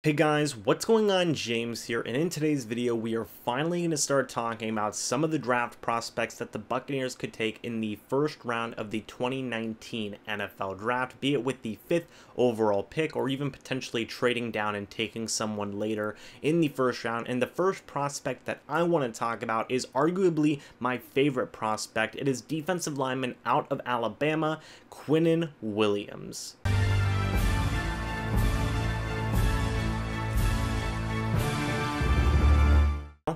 Hey guys, what's going on? James here, and in today's video we are finally going to start talking about some of the draft prospects that the Buccaneers could take in the first round of the 2019 NFL Draft, be it with the 5th overall pick or even potentially trading down and taking someone later in the first round. And the first prospect that I want to talk about is arguably my favorite prospect. It is defensive lineman out of Alabama, Quinnen Williams.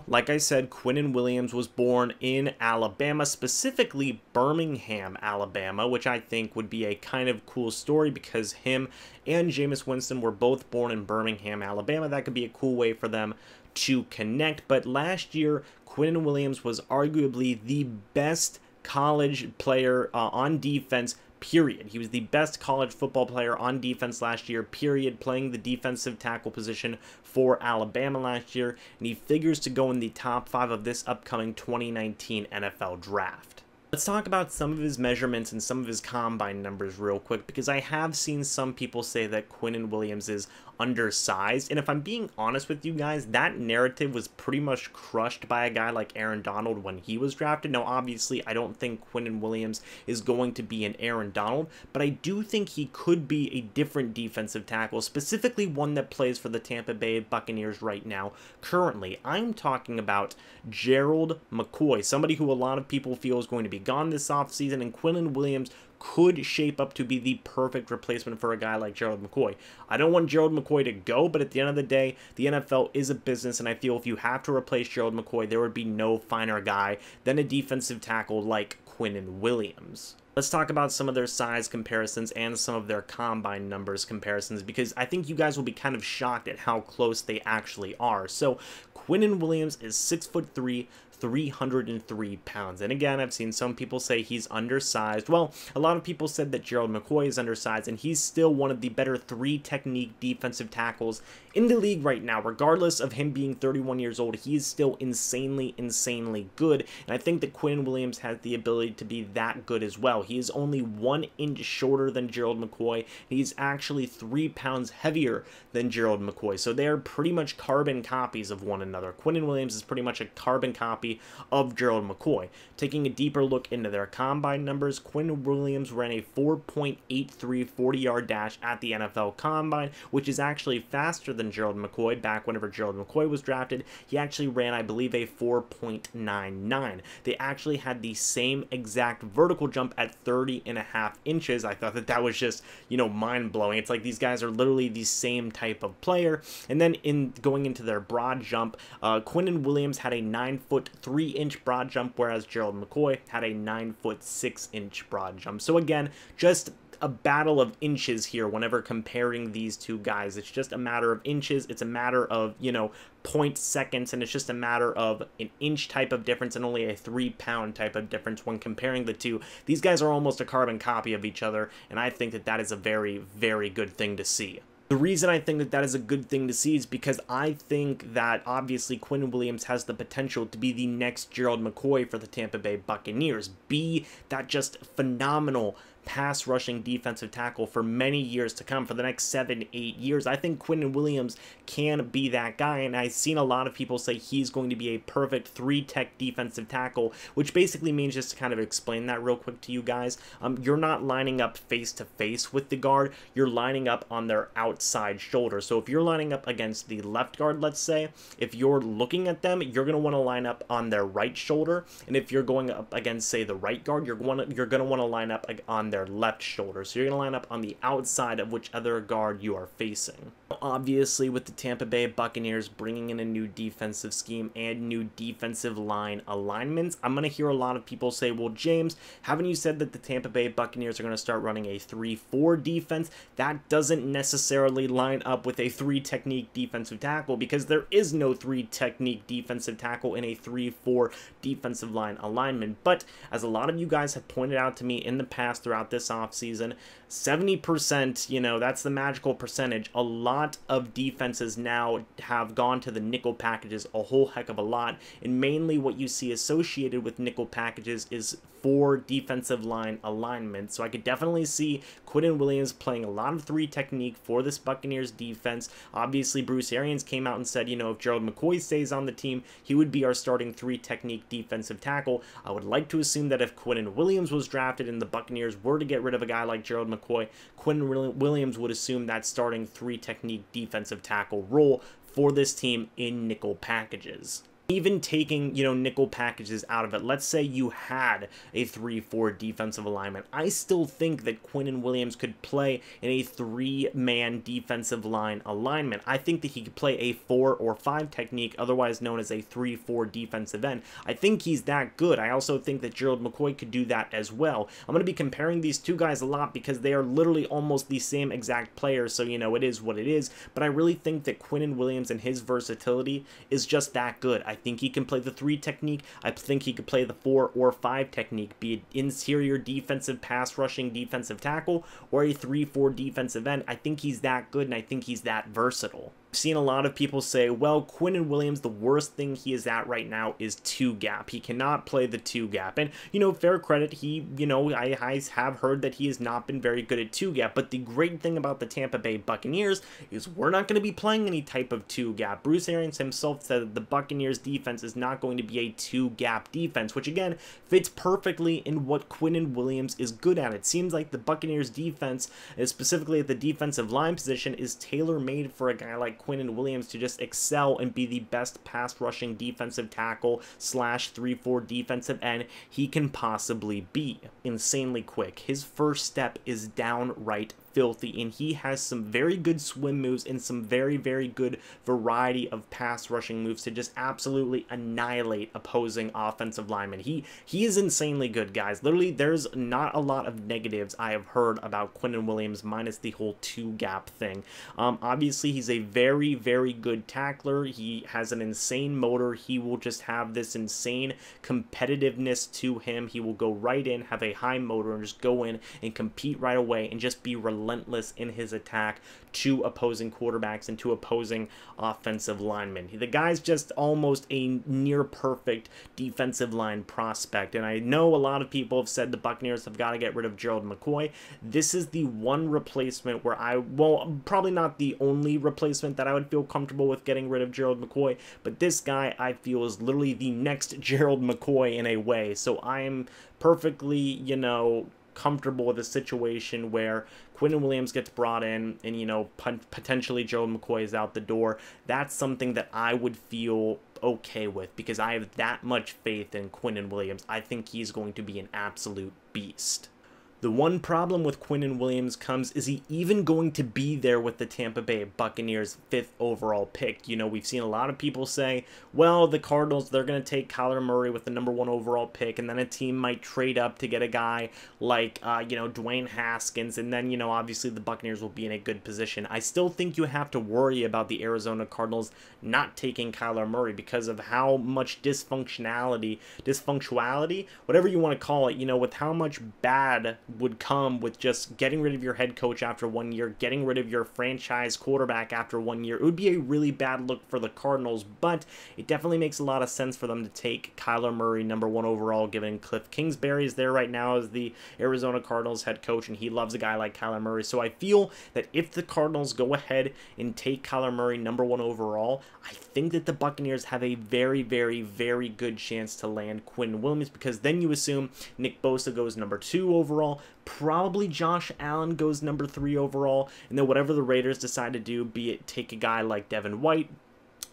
Like I said, Quinnen Williams was born in Alabama, specifically Birmingham, Alabama, which I think would be a kind of cool story because him and Jameis Winston were both born in Birmingham, Alabama. That could be a cool way for them to connect. But last year, Quinnen Williams was arguably the best college player on defense, period. He was the best college football player on defense last year, period, playing the defensive tackle position for Alabama last year, and he figures to go in the top 5 of this upcoming 2019 NFL Draft. Let's talk about some of his measurements and some of his combine numbers real quick, because I have seen some people say that Quinnen Williams is undersized, and if I'm being honest with you guys, that narrative was pretty much crushed by a guy like Aaron Donald when he was drafted. Now obviously I don't think Quinnen Williams is going to be an Aaron Donald, but I do think he could be a different defensive tackle, specifically one that plays for the Tampa Bay Buccaneers right now. Currently, I'm talking about Gerald McCoy, somebody who a lot of people feel is going to be gone this offseason, and Quinnen Williams could shape up to be the perfect replacement for a guy like Gerald McCoy. I don't want Gerald McCoy to go, but at the end of the day, the NFL is a business, and I feel if you have to replace Gerald McCoy, there would be no finer guy than a defensive tackle like Quinnen Williams. Let's talk about some of their size comparisons and some of their combine numbers comparisons, because I think you guys will be kind of shocked at how close they actually are. So Quinnen Williams is 6'3", 303 pounds. And again, I've seen some people say he's undersized. Well, a lot of people said that Gerald McCoy is undersized, and he's still one of the better 3-technique defensive tackles in the league right now. Regardless of him being 31 years old, he is still insanely good. And I think that Quinnen Williams has the ability to be that good as well. He is only 1 inch shorter than Gerald McCoy. He's actually 3 pounds heavier than Gerald McCoy. So they're pretty much carbon copies of one another. Quinnen Williams is pretty much a carbon copy of Gerald McCoy. Taking a deeper look into their combine numbers, Quinnen Williams ran a 4.83 40-yard dash at the NFL Combine, which is actually faster than Gerald McCoy. Back whenever Gerald McCoy was drafted, he actually ran, I believe, a 4.99. They actually had the same exact vertical jump at 30.5 inches. I thought that that was just, mind-blowing. It's like these guys are literally the same type of player. And then in going into their broad jump, Quinnen Williams had a 9-foot 3-inch broad jump, whereas Gerald McCoy had a 9-foot 6-inch broad jump. So again, just a battle of inches here whenever comparing these two guys. It's just a matter of inches. It's a matter of, 0.2 seconds, and it's just a matter of an inch type of difference and only a 3-pound type of difference when comparing the two. These guys are almost a carbon copy of each other, and I think that that is a very good thing to see. The reason I think that that is a good thing to see is because I think that obviously Quinnen Williams has the potential to be the next Gerald McCoy for the Tampa Bay Buccaneers. Be that just phenomenal pass rushing defensive tackle for many years to come, for the next 7-8 years. I think Quinnen Williams can be that guy, and I've seen a lot of people say he's going to be a perfect 3-tech defensive tackle, which basically means, just to kind of explain that real quick to you guys, you're not lining up face to face with the guard, you're lining up on their outside shoulder. So if you're lining up against the left guard, let's say, if you're looking at them, you're going to want to line up on their right shoulder, and if you're going up against, say, the right guard, you're going to want to line up on their left shoulder. So you're going to line up on the outside of whichever guard you are facing. Obviously, with the Tampa Bay Buccaneers bringing in a new defensive scheme and new defensive line alignments, I'm going to hear a lot of people say, well, James, haven't you said that the Tampa Bay Buccaneers are going to start running a 3-4 defense? That doesn't necessarily line up with a 3-technique defensive tackle, because there is no 3-technique defensive tackle in a 3-4 defensive line alignment. But as a lot of you guys have pointed out to me in the past throughout this offseason, 70%, you know, that's the magical percentage. A lot of defenses now have gone to the nickel packages a whole heck of a lot, and mainly what you see associated with nickel packages is 4 defensive line alignment. So I could definitely see Quinnen Williams playing a lot of 3 technique for this Buccaneers defense. Obviously, Bruce Arians came out and said, you know, if Gerald McCoy stays on the team, he would be our starting 3 technique defensive tackle. I would like to assume that if Quinnen Williams was drafted and the Buccaneers were to get rid of a guy like Gerald McCoy, Quinnen Williams would assume that starting 3 technique defensive tackle role for this team in nickel packages. Even taking, you know, nickel packages out of it, let's say you had a 3-4 defensive alignment, I still think that Quinnen Williams could play in a 3-man defensive line alignment. I think that he could play a 4 or 5 technique, otherwise known as a 3-4 defensive end. I think he's that good. I also think that Gerald McCoy could do that as well. I'm going to be comparing these 2 guys a lot because they are literally almost the same exact players, so, you know, it is what it is, but I really think that Quinnen Williams and his versatility is just that good. I think he can play the 3 technique. I think he could play the 4 or 5 technique, be it interior defensive pass rushing defensive tackle or a 3-4 defensive end. I think he's that good, and I think he's that versatile. I've seen a lot of people say, well, Quinnen Williams, the worst thing he is at right now is 2-gap. He cannot play the 2-gap. And, you know, fair credit, he, you know, I have heard that he has not been very good at 2-gap. But the great thing about the Tampa Bay Buccaneers is we're not going to be playing any type of 2-gap. Bruce Arians himself said that the Buccaneers defense is not going to be a 2-gap defense, which again fits perfectly in what Quinnen Williams is good at. It seems like the Buccaneers defense, specifically at the defensive line position, is tailor-made for a guy like Quinnen Williams to just excel and be the best pass rushing defensive tackle / 3-4 defensive end he can possibly be. Insanely quick. His first step is downright filthy, and he has some very good swim moves and some very, very good variety of pass rushing moves to just absolutely annihilate opposing offensive linemen. He is insanely good, guys. Literally, there's not a lot of negatives I have heard about Quinnen Williams minus the whole 2-gap thing. Obviously, he's a very, very good tackler. He has an insane motor. He will just have this insane competitiveness to him. He will go right in, have a high motor, and just go in and compete right away and just be relentless in his attack to opposing quarterbacks and to opposing offensive linemen. The guy's just almost a near perfect defensive line prospect, and I know a lot of people have said the Buccaneers have got to get rid of Gerald McCoy. This is the one replacement where well, probably not the only replacement that I would feel comfortable with getting rid of Gerald McCoy, but this guy I feel is literally the next Gerald McCoy in a way. So I am perfectly, you know, comfortable with a situation where Quinnen Williams gets brought in and, you know, potentially Gerald McCoy is out the door. That's something that I would feel okay with because I have that much faith in Quinnen Williams. I think he's going to be an absolute beast. The one problem with Quinnen Williams comes, is he even going to be there with the Tampa Bay Buccaneers 5th overall pick? You know, we've seen a lot of people say, well, the Cardinals, they're going to take Kyler Murray with the #1 overall pick, and then a team might trade up to get a guy like, you know, Dwayne Haskins, and then, you know, obviously the Buccaneers will be in a good position. I still think you have to worry about the Arizona Cardinals not taking Kyler Murray because of how much dysfunctionality, whatever you want to call it, you know, with how much bad would come with just getting rid of your head coach after 1 year, getting rid of your franchise quarterback after 1 year. It would be a really bad look for the Cardinals, but it definitely makes a lot of sense for them to take Kyler Murray #1 overall, given Cliff Kingsbury is there right now as the Arizona Cardinals head coach, and he loves a guy like Kyler Murray. So I feel that if the Cardinals go ahead and take Kyler Murray #1 overall, I think that the Buccaneers have a very, very, very good chance to land Quinnen Williams, because then you assume Nick Bosa goes #2 overall, probably Josh Allen goes #3 overall, and then whatever the Raiders decide to do, be it take a guy like Devin White,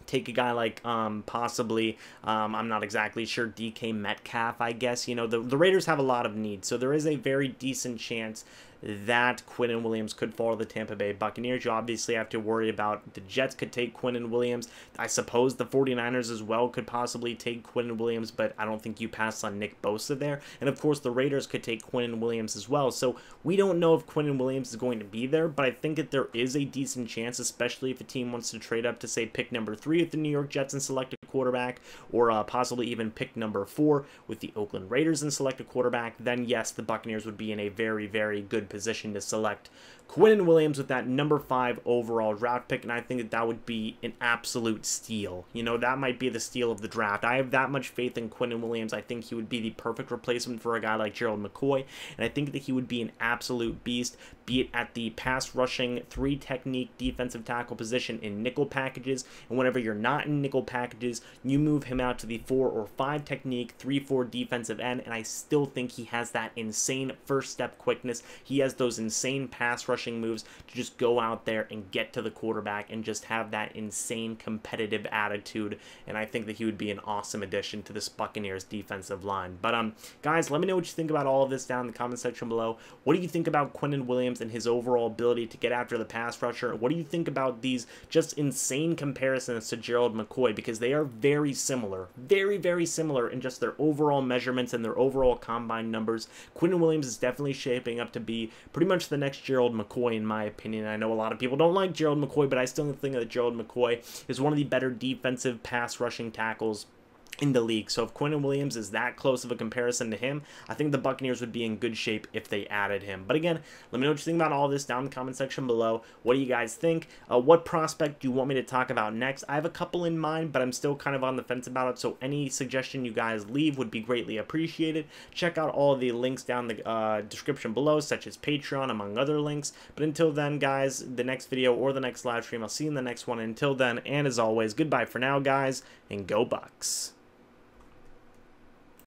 take a guy like possibly, I'm not exactly sure, DK Metcalf, I guess. You know, the Raiders have a lot of needs, so there is a very decent chance that Quinnen Williams could fall to the Tampa Bay Buccaneers. You obviously have to worry about the Jets could take Quinnen Williams. I suppose the 49ers as well could possibly take Quinnen Williams, but I don't think you pass on Nick Bosa there. And of course the Raiders could take Quinnen Williams as well. So we don't know if Quinnen Williams is going to be there, but I think that there is a decent chance, especially if a team wants to trade up to, say, pick #3 if the New York Jets and select a quarterback, or possibly even pick number 4 with the Oakland Raiders and select a quarterback, then yes, the Buccaneers would be in a very, very good position to select Quinnen Williams with that number 5 overall draft pick, and I think that that would be an absolute steal. You know, that might be the steal of the draft. I have that much faith in Quinnen Williams. I think he would be the perfect replacement for a guy like Gerald McCoy, and I think that he would be an absolute beast, be it at the pass rushing 3 technique defensive tackle position in nickel packages, and whenever you're not in nickel packages, you move him out to the 4 or 5 technique 3-4 defensive end, and I still think he has that insane first step quickness. He has those insane pass rushing moves to just go out there and get to the quarterback and just have that insane competitive attitude, and I think that he would be an awesome addition to this Buccaneers defensive line. But guys, let me know what you think about all of this down in the comment section below. What do you think about Quinnen Williams and his overall ability to get after the pass rusher? What do you think about these just insane comparisons to Gerald McCoy? Because they are very similar, very, very similar in just their overall measurements and their overall combine numbers. Quinnen Williams is definitely shaping up to be pretty much the next Gerald McCoy, in my opinion. I know a lot of people don't like Gerald McCoy, but I still think that Gerald McCoy is one of the better defensive pass rushing tackles in the league. So if Quinnen Williams is that close of a comparison to him, I think the Buccaneers would be in good shape if they added him. But again, let me know what you think about all this down in the comment section below. What do you guys think? What prospect do you want me to talk about next? I have a couple in mind, but I'm still kind of on the fence about it, so any suggestion you guys leave would be greatly appreciated. Check out all the links down the description below, such as Patreon, among other links. But until then, guys, the next video or the next live stream, I'll see you in the next one. Until then, and as always, goodbye for now, guys, and go Bucs.